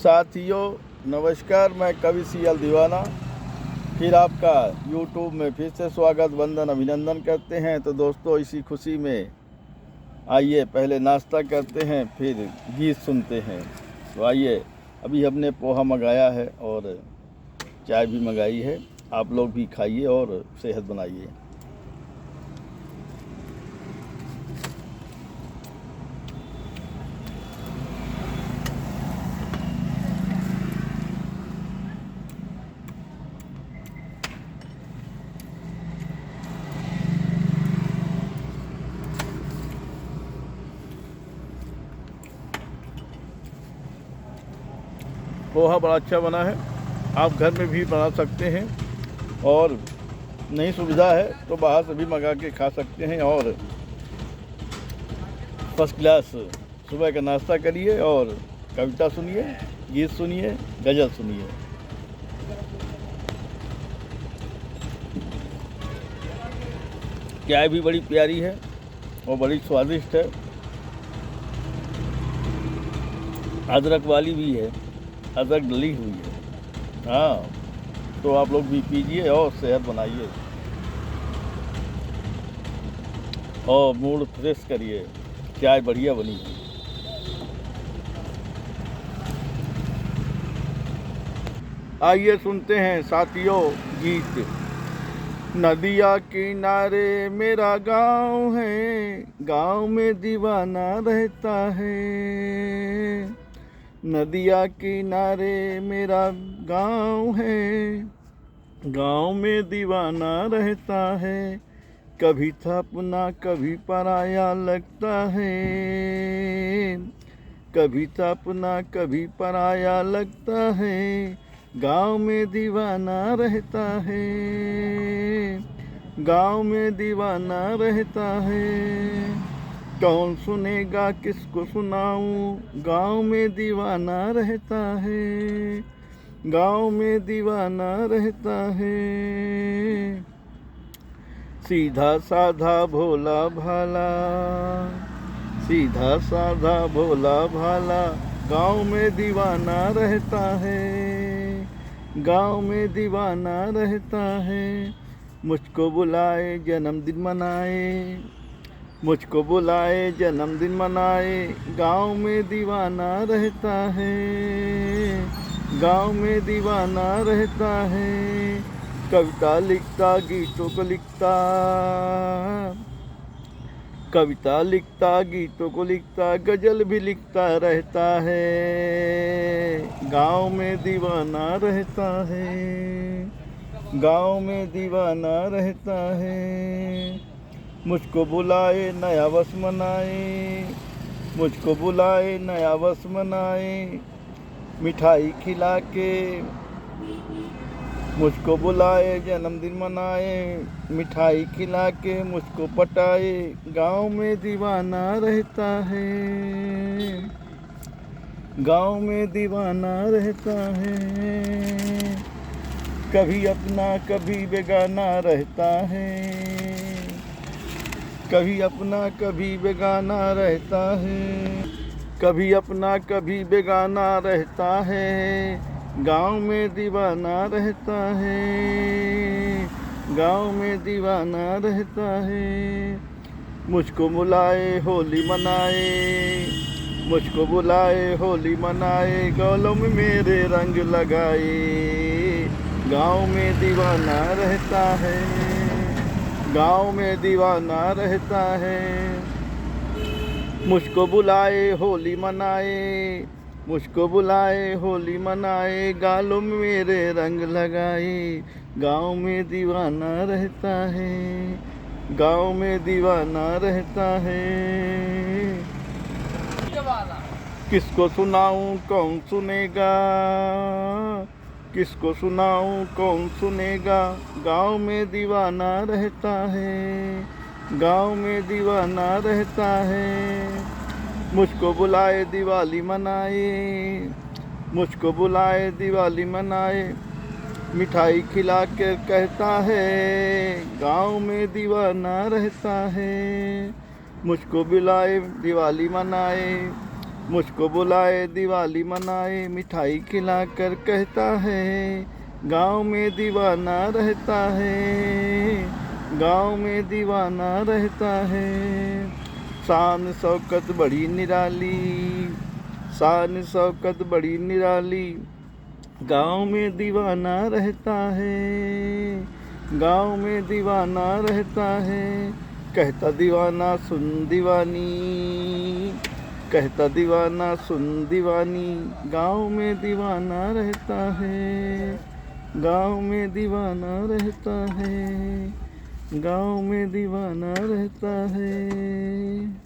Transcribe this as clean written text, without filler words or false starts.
साथियों नमस्कार, मैं कवि सीएल दीवाना फिर आपका यूट्यूब में फिर से स्वागत वंदन अभिनंदन करते हैं। तो दोस्तों, इसी खुशी में आइए पहले नाश्ता करते हैं, फिर गीत सुनते हैं। तो आइए, अभी हमने पोहा मंगाया है और चाय भी मंगाई है। आप लोग भी खाइए और सेहत बनाइए। पोहा बड़ा अच्छा बना है, आप घर में भी बना सकते हैं और नई सुविधा है तो बाहर से भी मंगा के खा सकते हैं। और फर्स्ट क्लास सुबह का नाश्ता करिए और कविता सुनिए, गीत सुनिए, गज़ल सुनिए। चाय भी बड़ी प्यारी है और बड़ी स्वादिष्ट है, अदरक वाली भी है, अदरक डली हुई है। हाँ, तो आप लोग भी पीजिए और सेहत बनाइए और मूड फ्रेश करिए। चाय बढ़िया बनी है। आइए सुनते हैं साथियों गीत। नदिया किनारे मेरा गांव है, गांव में दीवाना रहता है। नदिया किनारे मेरा गांव है, गांव में दीवाना रहता है। कभी था अपना कभी पराया लगता है, कभी था अपना कभी पराया लगता है। गांव में दीवाना रहता है, गांव में दीवाना रहता है। कौन सुनेगा किसको सुनाऊं, गांव में दीवाना रहता है, गांव में दीवाना रहता है। सीधा साधा भोला भाला, सीधा साधा भोला भाला, गांव में दीवाना रहता है, गांव में दीवाना रहता है। मुझको बुलाए जन्मदिन मनाए, मुझको बुलाए जन्मदिन मनाए। गांव में दीवाना रहता है, गांव में दीवाना रहता है। कविता लिखता गीतों को लिखता, कविता लिखता गीतों को लिखता, गजल भी लिखता रहता है। गांव में दीवाना रहता है, गांव में दीवाना रहता है। मुझको बुलाए नया वर्ष मनाए, मुझको बुलाए नया वर्ष मनाए। मिठाई खिला के मुझको बुलाए जन्मदिन मनाए, मिठाई खिला के मुझको पटाए। गांव में दीवाना रहता है, गांव में दीवाना रहता है। कभी अपना कभी बेगाना रहता है, कभी अपना कभी बेगाना रहता है, कभी अपना कभी बेगाना रहता है। गांव में दीवाना रहता है, गांव में दीवाना रहता है। मुझको बुलाए होली मनाए, मुझको बुलाए होली मनाए। गलों में मेरे रंग लगाए, गांव में दीवाना रहता है, गांव में दीवाना रहता है। मुझको बुलाए होली मनाए, मुझको बुलाए होली मनाए। गालों में मेरे रंग लगाए, गांव में दीवाना रहता है, गांव में दीवाना रहता है। किसको सुनाऊं कौन सुनेगा, किसको सुनाऊं कौन सुनेगा। गांव में दीवाना रहता है, गांव में दीवाना रहता है। मुझको बुलाए दिवाली मनाए, मुझको बुलाए दिवाली मनाए। मिठाई खिला के कहता है, गांव में दीवाना रहता है। मुझको बुलाए दिवाली मनाए, मुझको बुलाए दिवाली मनाए, मिठाई खिलाकर कहता है गांव में दीवाना रहता है, गांव में दीवाना रहता है। शान शौकत बड़ी निराली, शान शौकत बड़ी निराली, गांव में दीवाना रहता है, गांव में दीवाना रहता है। कहता दीवाना सुन दीवानी, कहता दीवाना सुन दीवानी, गांव में दीवाना रहता है, गांव में दीवाना रहता है, गांव में दीवाना रहता है।